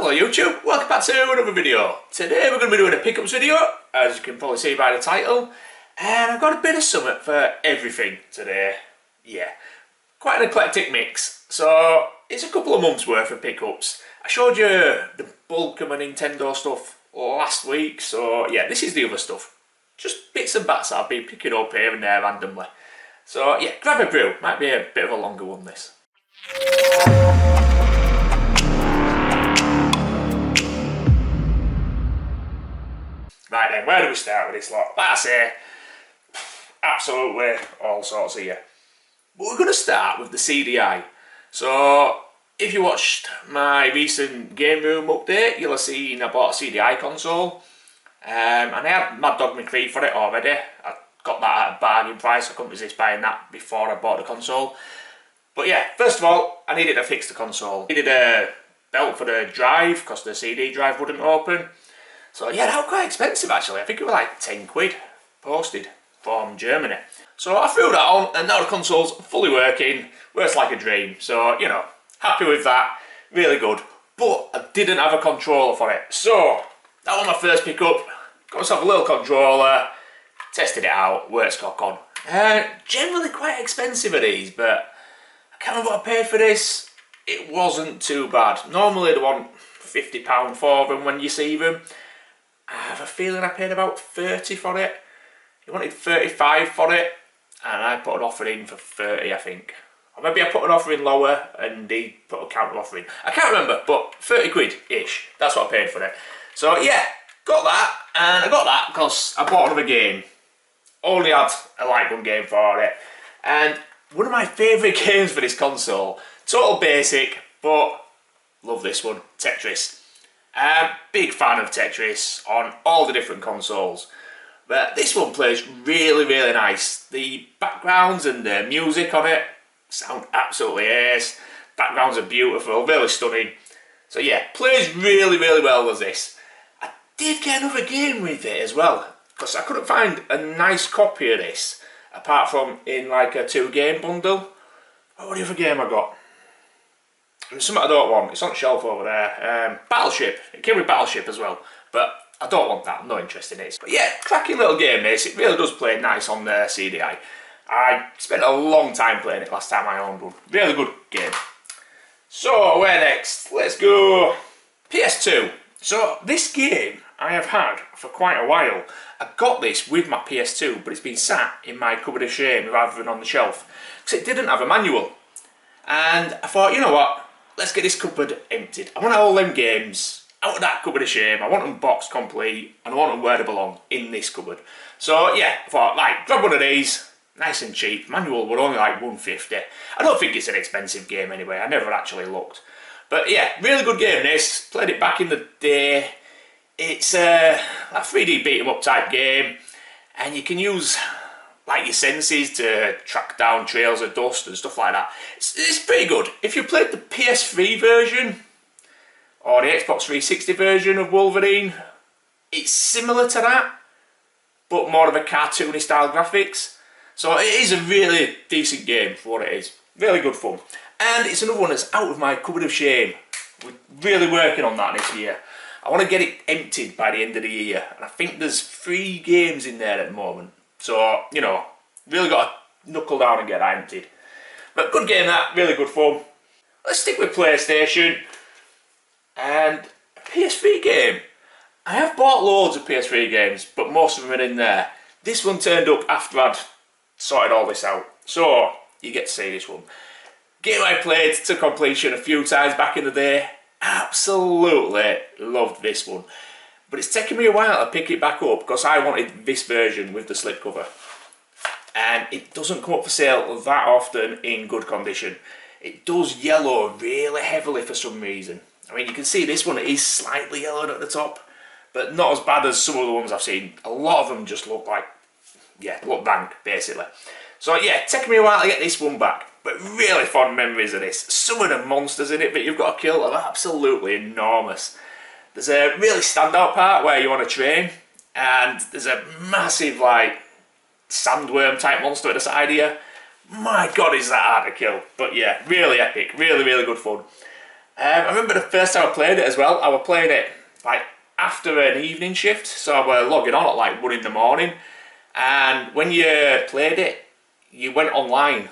Hello YouTube, welcome back to another video. Today we're going to be doing a pickups video, as you can probably see by the title. And I've got a bit of something for everything today. Yeah, quite an eclectic mix. So it's a couple of months worth of pickups. I showed you the bulk of my Nintendo stuff last week, so yeah, this is the other stuff. Just bits and bats that I've been picking up here and there randomly. So yeah, grab a brew, might be a bit of a longer one this. Right then, where do we start with this lot? Like I say, absolutely all sorts here. But we're going to start with the CDI. So, if you watched my recent game room update, you'll have seen I bought a CDI console. And I had Mad Dog McCree for it already. I got that at a bargain price, I couldn't resist buying that before I bought the console. But yeah, first of all, I needed to fix the console. I needed a belt for the drive, because the CD drive wouldn't open. So yeah, that was quite expensive actually. I think it was like 10 quid posted from Germany. So I threw that on and now the console's fully working, works like a dream. So, you know, happy with that, really good. But I didn't have a controller for it. So, that was my first pickup. Got myself a little controller, tested it out, works cock on. Generally quite expensive of these, but I can't remember what I paid for this. It wasn't too bad. Normally they want £50 for them when you see them. I have a feeling I paid about 30 for it. He wanted 35 for it, and I put an offer in for 30, I think. Or maybe I put an offer in lower, and he put a counter offer in. I can't remember, but 30 quid-ish. That's what I paid for it. So yeah, got that, and I got that because I bought another game. Only had a light gun game for it. And one of my favourite games for this console, total basic, but love this one, Tetris. Big fan of Tetris on all the different consoles, but this one plays really nice. The backgrounds and the music on it sound absolutely ace. Backgrounds are beautiful, really stunning. So yeah, plays really well as this. I did get another game with it as well, because I couldn't find a nice copy of this apart from in like a 2-game bundle. What was the other game I got? And something I don't want, it's on the shelf over there. Battleship, it came with Battleship as well, but I don't want that, I'm not interested in it. But yeah, cracking little game this, it really does play nice on the CDI. I spent a long time playing it last time I owned one, really good game. So, where next? Let's go PS2. So, this game I have had for quite a while. I got this with my PS2, but it's been sat in my cupboard of shame rather than on the shelf, because it didn't have a manual. And I thought, you know what? Let's get this cupboard emptied. I want all them games out of that cupboard of shame. I want them boxed complete, and I want them where they belong, in this cupboard. So yeah, I thought, like, grab one of these, nice and cheap. Manual were only like £1.50. I don't think it's an expensive game anyway. I never actually looked. But yeah, really good game this. Played it back in the day. It's a 3D beat 'em up type game, and you can use like your senses to track down trails of dust and stuff like that. It's pretty good. If you played the PS3 version or the Xbox 360 version of Wolverine, it's similar to that, but more of a cartoony style graphics. So it is a really decent game for what it is. Really good fun. And it's another one that's out of my cupboard of shame. We're really working on that this year. I want to get it emptied by the end of the year, and I think there's 3 games in there at the moment. So, you know, really got to knuckle down and get that emptied. But good game that, really good fun. Let's stick with PlayStation and a PS3 game. I have bought loads of PS3 games, but most of them are in there. This one turned up after I'd sorted all this out. So, you get to see this one. Game I played to completion a few times back in the day. Absolutely loved this one. But it's taken me a while to pick it back up because I wanted this version with the slipcover. And it doesn't come up for sale that often in good condition. It does yellow really heavily for some reason. I mean, you can see this one is slightly yellowed at the top, but not as bad as some of the ones I've seen. A lot of them just look like, yeah, look blank, basically. So yeah, taken me a while to get this one back. But really fond memories of this. Some of the monsters in it that you've got to kill are absolutely enormous. There's a really standout part where you're on a train, and there's a massive, like, sandworm type monster at the side here. My god, is that hard to kill. But yeah, really epic, really good fun. I remember the first time I played it as well. I was playing it like after an evening shift, so I was logging on at like 1 in the morning. And when you played it, you went online.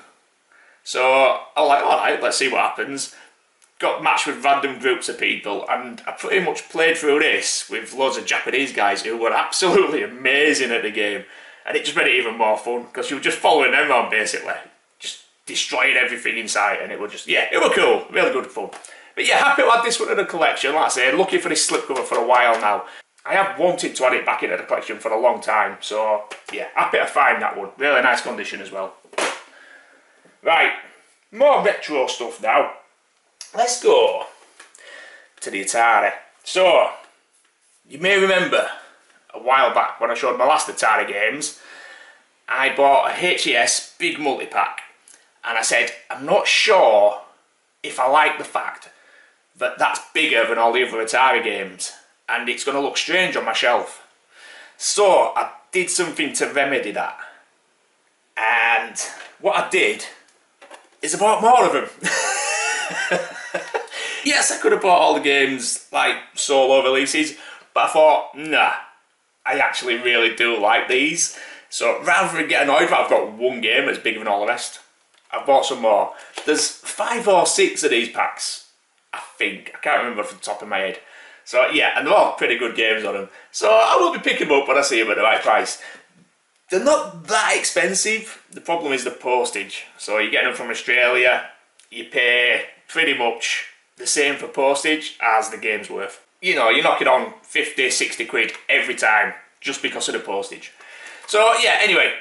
So I was like, alright, let's see what happens. Got matched with random groups of people, and I pretty much played through this with loads of Japanese guys who were absolutely amazing at the game. And it just made it even more fun, because you were just following them around basically. Just destroying everything in sight, and it was just, yeah, it was cool. Really good fun. But yeah, happy to add this one to the collection. Like I say, looking for this slipcover for a while now. I have wanted to add it back into the collection for a long time, so yeah, happy to find that one. Really nice condition as well. Right, more retro stuff now. Let's go to the Atari. So, you may remember a while back when I showed my last Atari games, I bought a HES big multi-pack, and I said, I'm not sure if I like the fact that that's bigger than all the other Atari games, and it's going to look strange on my shelf. So, I did something to remedy that, and what I did is I bought more of them. Yes, I could have bought all the games like solo releases, but I thought, nah, I actually really do like these. So rather than get annoyed that I've got one game that's bigger than all the rest, I've bought some more. There's 5 or 6 of these packs, I think. I can't remember off the top of my head. So yeah, and they're all pretty good games on them. So I will be picking them up when I see them at the right price. They're not that expensive. The problem is the postage. So you're getting them from Australia, you pay pretty much the same for postage as the game's worth. You know, you're knocking on 50, 60 quid every time just because of the postage. So yeah, anyway,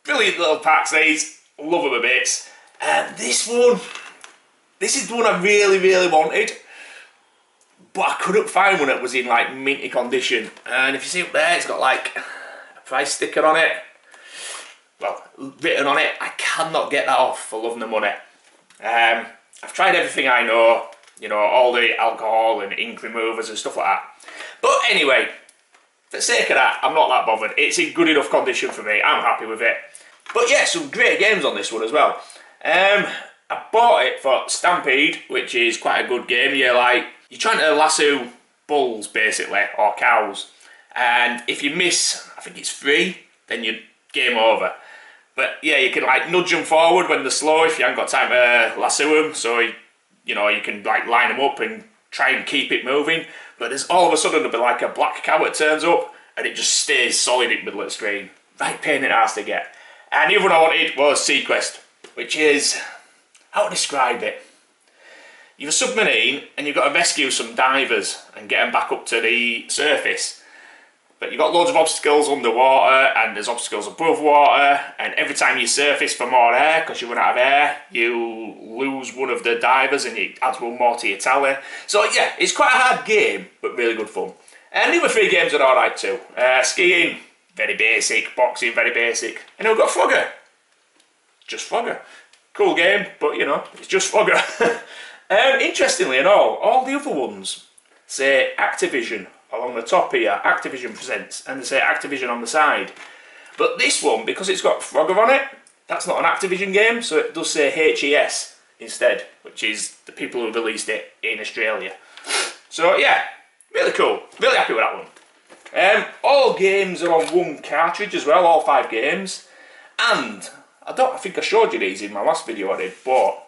brilliant little packs these, love them a bit. And this is the one I really, really wanted, but I couldn't find one that was in like minty condition. And if you see up there, it's got like a price sticker on it. Well, written on it. I cannot get that off for loving the money. I've tried everything I know, you know, all the alcohol and ink removers and stuff like that. But anyway, for the sake of that, I'm not that bothered. It's in good enough condition for me. I'm happy with it. But yeah, some great games on this one as well. I bought it for Stampede, which is quite a good game. You're trying to lasso bulls, basically, or cows. And if you miss, I think it's 3, then you're game over. But yeah, you can like nudge them forward when they're slow if you haven't got time to lasso them. So, you know, you can like line them up and try and keep it moving. But there's all of a sudden there'll be like a black cow that turns up and it just stays solid in the middle of the screen. Right pain in the arse to get. And the other one I wanted was Sequest, which is, how to describe it? You're a submarine and you've got to rescue some divers and get them back up to the surface. But you've got loads of obstacles underwater and there's obstacles above water, and every time you surface for more air, because you run out of air, you lose one of the divers and it adds one more to your tally. So yeah, it's quite a hard game, but really good fun. And the other 3 games are alright too. Skiing, very basic. Boxing, very basic. And then we've got Frogger. Just Frogger. Cool game, but you know, it's just Frogger. Interestingly and all the other ones say Activision along the top here, Activision Presents, and they say Activision on the side. But this one, because it's got Frogger on it, that's not an Activision game, so it does say HES instead, which is the people who released it in Australia. So yeah, really cool, really happy with that one. All games are on one cartridge as well, all 5 games. And, I think I showed you these in my last video I did, but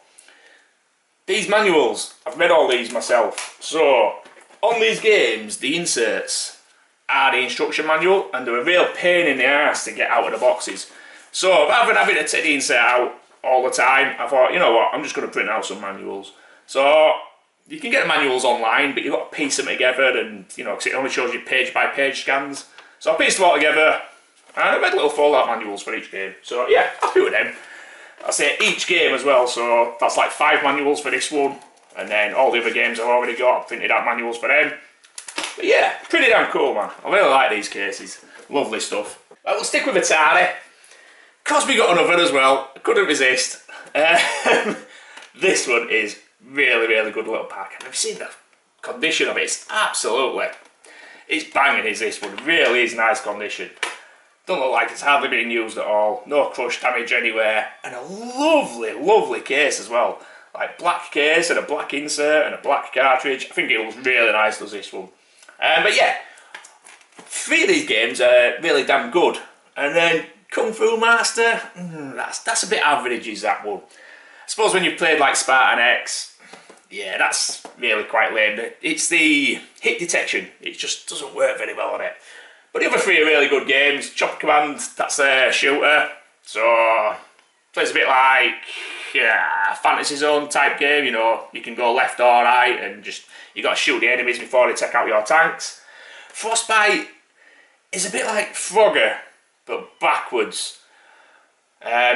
these manuals, I've read all these myself. So, on these games, the inserts are the instruction manual, and they're a real pain in the arse to get out of the boxes. So rather than having to take the insert out all the time, I thought, you know what, I'm just going to print out some manuals. So you can get the manuals online, but you've got to piece them together, and you know, because it only shows you page by page scans. So I pieced them all together, and I made little fold-out manuals for each game. So yeah, happy with them. I say each game as well, so that's like 5 manuals for this one. And then all the other games I've already got, I've printed out manuals for them. But yeah, pretty damn cool, man. I really like these cases. Lovely stuff. Right, we'll stick with Atari. Because we got another as well. I couldn't resist. This one is really, really good little pack. And have you seen the condition of it? It's banging, is this one. It really is nice condition. Don't look like it's hardly being used at all. No crush damage anywhere. And a lovely, lovely case as well. like black case and a black insert and a black cartridge. I think it looks really nice, does this one. But yeah, 3 of these games are really damn good. And then Kung Fu Master, that's a bit average, is that one. I suppose when you've played like Spartan X, yeah, that's really quite lame. It's the hit detection, it just doesn't work very well on it. But the other 3 are really good games. Chopper Command, that's a shooter, so plays a bit like Fantasy Zone type game, you know, you can go left or right and just, you got to shoot the enemies before they take out your tanks. Frostbite is a bit like Frogger, but backwards.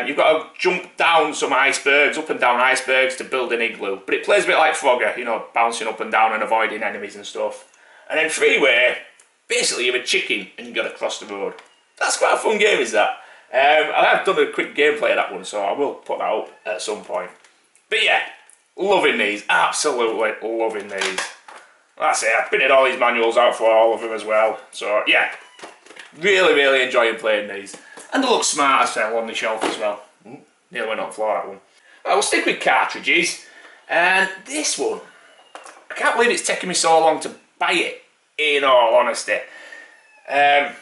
You've got to jump down some icebergs, up and down icebergs to build an igloo. But it plays a bit like Frogger, you know, bouncing up and down and avoiding enemies and stuff. And then Freeway, basically you're a chicken and you've got to cross the road. That's quite a fun game, is that? I've done a quick gameplay of that one, so I will put that up at some point. But yeah, loving these, absolutely loving these. That's it, I've printed all these manuals out for all of them as well. So yeah, really enjoying playing these. And they look smart as hell on the shelf as well. Nearly went on the floor, that one. Right, we'll stick with cartridges. And this one, I can't believe it's taken me so long to buy it, in all honesty. Can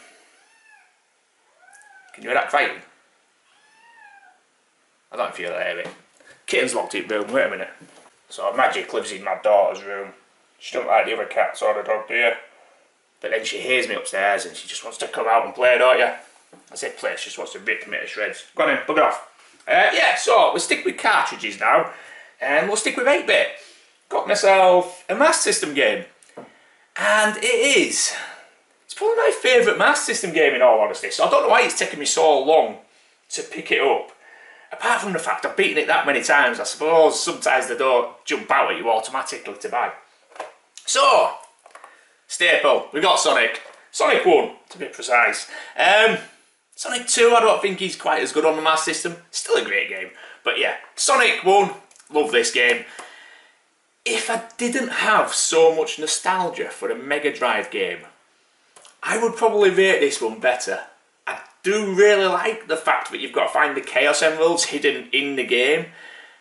you hear that fighting? I don't feel that heavy. Kitten's locked in room, wait a minute. So Magic lives in my daughter's room. She don't like the other cats or the dog, do you? But then she hears me upstairs and she just wants to come out and play, don't you? I said play, she just wants to rip me to shreds. Go on in, bugger off. Yeah, so we'll stick with cartridges now. And we'll stick with 8-bit. Got myself a Master System game. And it's probably my favourite Master System game in all honesty. So I don't know why it's taken me so long to pick it up. Apart from the fact I've beaten it that many times, I suppose sometimes they don't jump out at you automatically to buy. So, staple, we got Sonic. Sonic 1, to be precise. Sonic 2, I don't think he's quite as good on the Master System. Still a great game. But yeah, Sonic 1, love this game. If I didn't have so much nostalgia for a Mega Drive game, I would probably rate this one better. I do really like the fact that you've got to find the Chaos Emeralds hidden in the game,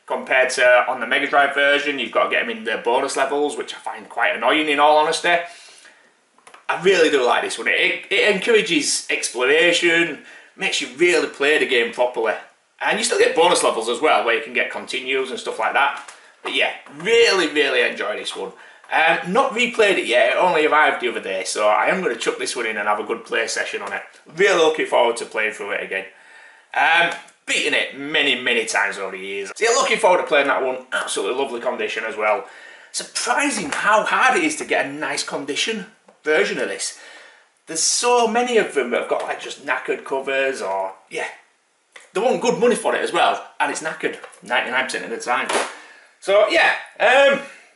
compared to on the Mega Drive version, you've got to get them in the bonus levels, which I find quite annoying in all honesty. I really do like this one. It encourages exploration, makes you really play the game properly. And you still get bonus levels as well, where you can get continues and stuff like that. But yeah, really enjoy this one. Not replayed it yet, it only arrived the other day, so I am going to chuck this one in and have a good play session on it. Really looking forward to playing through it again. Beaten it many times over the years. So yeah, looking forward to playing that one. Absolutely lovely condition as well. Surprising how hard it is to get a nice condition version of this. There's so many of them that have got like just knackered covers, or yeah, they want good money for it as well, and it's knackered 99% of the time. So yeah,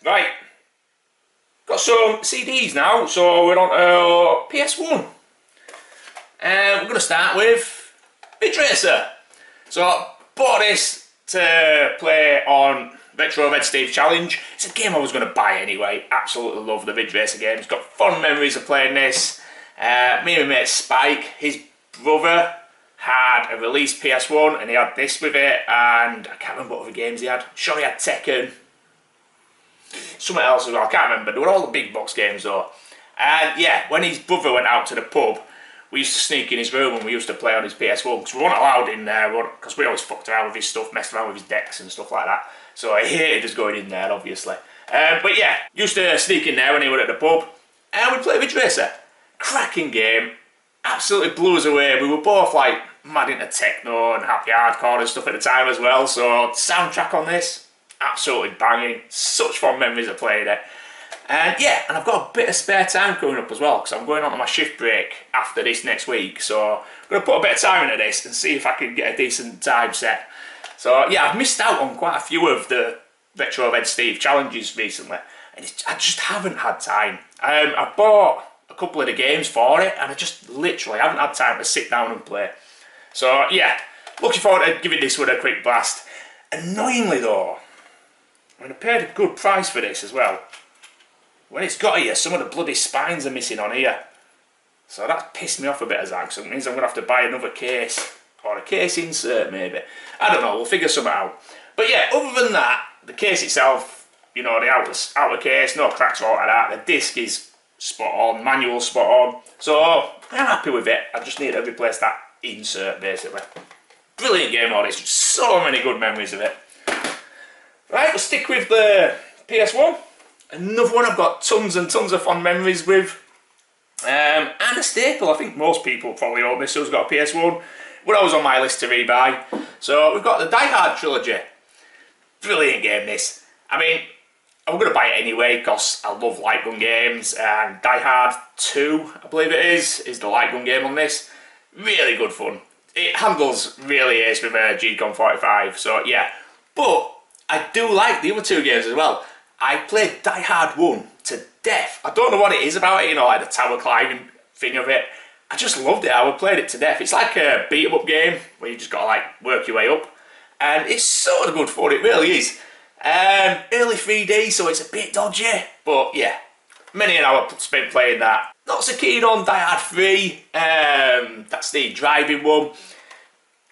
right, got some CDs now, so we're on PS1. We're going to start with Ridge Racer. So I bought this to play on Retro Red Steve Challenge. It's a game I was going to buy anyway. Absolutely love the Ridge Racer games. Got fond memories of playing this. Me and my mate Spike, his brother, had a released PS1 and he had this with it, and I can't remember what other games he had. I'm sure he had Tekken. Something else as well, I can't remember. They were all the big box games though. And yeah, when his brother went out to the pub, we used to sneak in his room and we used to play on his PS1 because we weren't allowed in there, because we always fucked around with his stuff, messed around with his decks and stuff like that. So I hated us going in there, obviously. But yeah, used to sneak in there when he went at the pub, and we'd play Ridge Racer. Cracking game, absolutely blew us away. We were both like mad into techno and happy hardcore and stuff at the time as well. So soundtrack on this, absolutely banging. Such fun memories of playing it. And yeah, and I've got a bit of spare time coming up as well, because I'm going on to my shift break after this next week. So I'm going to put a bit of time into this and see if I can get a decent time set. So yeah, I've missed out on quite a few of the Retro Red Steve challenges recently, and I just haven't had time. I bought a couple of the games for it, and I just literally haven't had time to sit down and play. So yeah, looking forward to giving this one a quick blast. Annoyingly though, I mean, I paid a good price for this as well. When it's got here, some of the bloody spines are missing on here. So that's pissed me off a bit as that, so it means I'm going to have to buy another case, or a case insert maybe. I don't know, we'll figure something out. But yeah, other than that, The case itself, you know, the outer case, no cracks or like that. The disc is spot on, manual spot on. So I'm happy with it. I just need to replace that insert basically. Brilliant game on it. Just so many good memories of it. Right, we'll stick with the PS1. Another one I've got tons and tons of fond memories with. And a staple, I think most people probably own this who's got a PS1. But I was on my list to rebuy. So we've got the Die Hard trilogy. Brilliant game this. I mean, I'm going to buy it anyway because I love light gun games. And Die Hard 2, I believe it is the light gun game on this. Really good fun. It handles really ace with a G-Con 45, so yeah. But I do like the other two games as well. I played Die Hard 1 to death. I don't know what it is about it, you know, like the tower climbing thing of it. I just loved it. I played it to death. It's like a beat-em-up game where you just got to like work your way up. And it's sort of good fun, it really is. Early 3D, so it's a bit dodgy. But yeah, many an hour spent playing that. Not so keen on Die Hard 3. That's the driving one.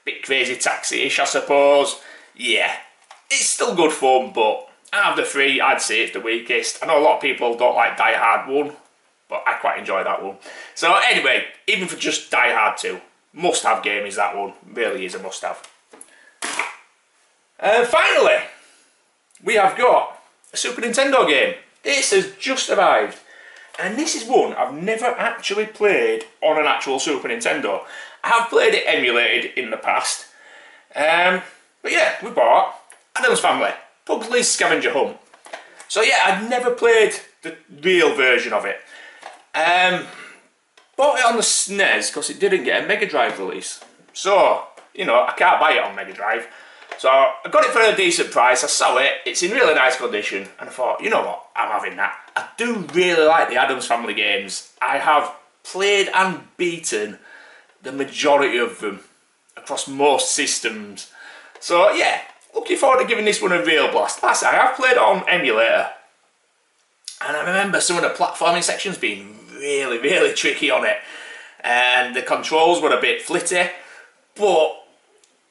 Bit crazy taxi-ish, I suppose. Yeah, it's still good fun, but out of the three, I'd say it's the weakest. I know a lot of people don't like Die Hard 1, but I quite enjoy that one. So anyway, even for just Die Hard 2, must-have game is that one. Really is a must-have. And finally, we have got a Super Nintendo game. This has just arrived. And this is one I've never actually played on an actual Super Nintendo. I have played it emulated in the past. But yeah, we bought Addams Family, Pugsley's Scavenger Hunt. So yeah, I'd never played the real version of it. Bought it on the SNES because it didn't get a Mega Drive release. So, you know, I can't buy it on Mega Drive. So I got it for a decent price, I saw it, it's in really nice condition, and I thought, you know what, I'm having that. I do really like the Addams Family games. I have played and beaten the majority of them across most systems. So yeah, looking forward to giving this one a real blast. Like I said, I have played it on emulator, and I remember some of the platforming sections being really, really tricky on it, and the controls were a bit flitty, but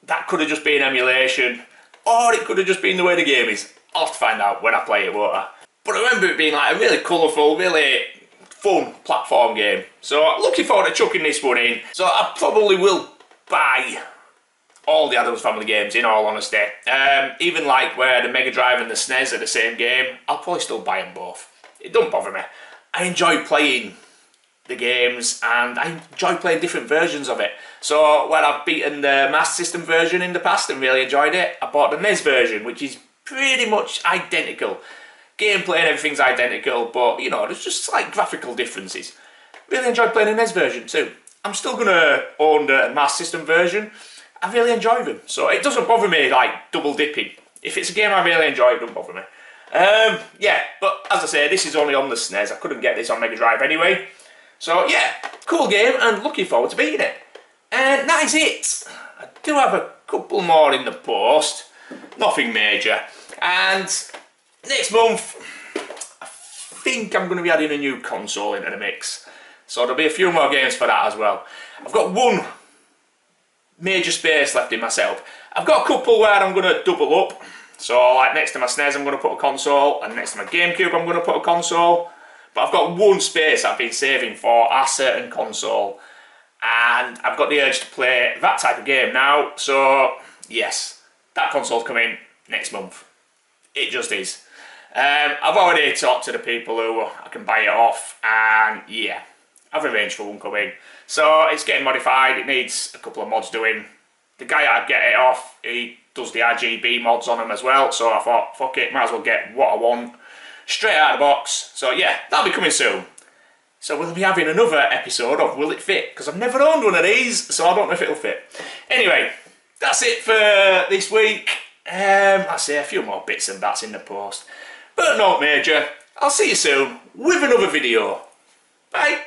that could have just been emulation, or it could have just been the way the game is. I'll have to find out when I play it, won't I? But I remember it being like a really colourful, really fun platform game. So looking forward to chucking this one in. So I probably will buy all the Addams Family games, in all honesty. Even like where the Mega Drive and the SNES are the same game, I'll probably still buy them both. It don't bother me. I enjoy playing the games, and I enjoy playing different versions of it. So when I've beaten the Master System version in the past and really enjoyed it, I bought the NES version, which is pretty much identical. Gameplay and everything's identical, but you know, there's just slight graphical differences. Really enjoyed playing the NES version too. I'm still gonna own the Master System version. I really enjoy them, so it doesn't bother me like double dipping. If it's a game I really enjoy, it doesn't bother me. Yeah, but as I say, this is only on the SNES. I couldn't get this on Mega Drive anyway. So yeah, cool game, and looking forward to beating it. And that is it. I do have a couple more in the post, nothing major. And next month, I think I'm going to be adding a new console into the mix. So there'll be a few more games for that as well. I've got one major space left in myself. I've got a couple where I'm going to double up. So like next to my SNES I'm going to put a console, and next to my GameCube I'm going to put a console. But I've got one space I've been saving for a certain console, and I've got the urge to play that type of game now. So yes, that console's coming next month. It just is. I've already talked to the people who I can buy it off, and yeah, I've arranged for one coming. So it's getting modified. It needs a couple of mods doing. The guy I'd get it off, he does the RGB mods on them as well. So I thought, fuck it, might as well get what I want straight out of the box. So yeah, that'll be coming soon. So we'll be having another episode of Will It Fit? Because I've never owned one of these, so I don't know if it'll fit. Anyway, that's it for this week. I'll say a few more bits and bats in the post, but not major. I'll see you soon with another video. Bye.